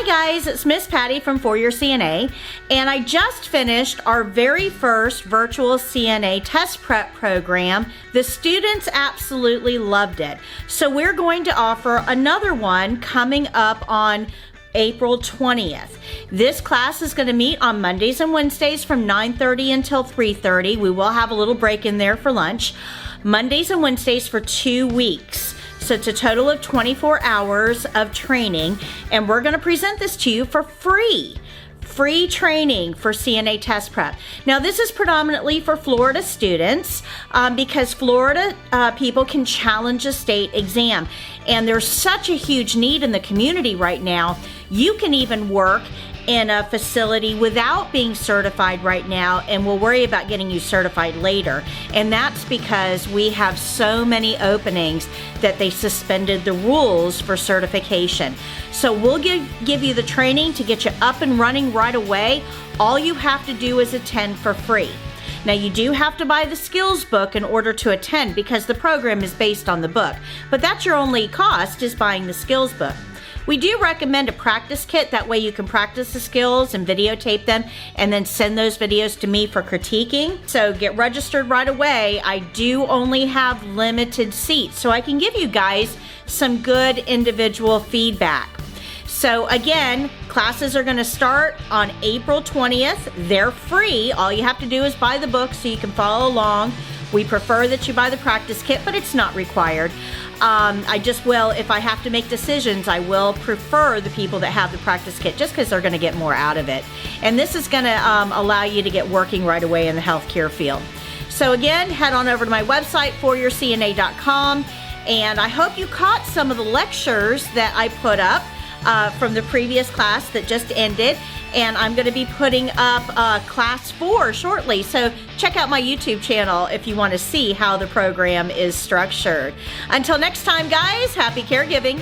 Hi guys, it's Miss Patty from 4-Year CNA, and I just finished our very first virtual CNA Test Prep program. The students absolutely loved it. So we're going to offer another one coming up on April 20th. This class is going to meet on Mondays and Wednesdays from 9:30 until 3:30. We will have a little break in there for lunch. Mondays and Wednesdays for 2 weeks. So it's a total of 24 hours of training, and we're going to present this to you for free. Free training for CNA Test Prep. Now this is predominantly for Florida students because Florida people can challenge a state exam, and there's such a huge need in the community right now. You can even work in a facility without being certified right now, and we'll worry about getting you certified later. And that's because we have so many openings that they suspended the rules for certification. So we'll give you the training to get you up and running right away. All you have to do is attend for free. Now you do have to buy the skills book in order to attend because the program is based on the book, but that's your only cost, is buying the skills book. We do recommend a practice kit. That way you can practice the skills and videotape them and then send those videos to me for critiquing. So get registered right away. I do only have limited seats, so I can give you guys some good individual feedback. So again, classes are going to start on April 20th. They're free. All you have to do is buy the book so you can follow along. We prefer that you buy the practice kit, but it's not required. I just will, if I have to make decisions, I will prefer the people that have the practice kit just because they're going to get more out of it. And this is going to allow you to get working right away in the healthcare field. So again, head on over to my website, 4yearcna.com, and I hope you caught some of the lectures that I put up from the previous class that just ended. And I'm going to be putting up class 4 shortly. So check out my YouTube channel if you want to see how the program is structured. Until next time, guys, happy caregiving.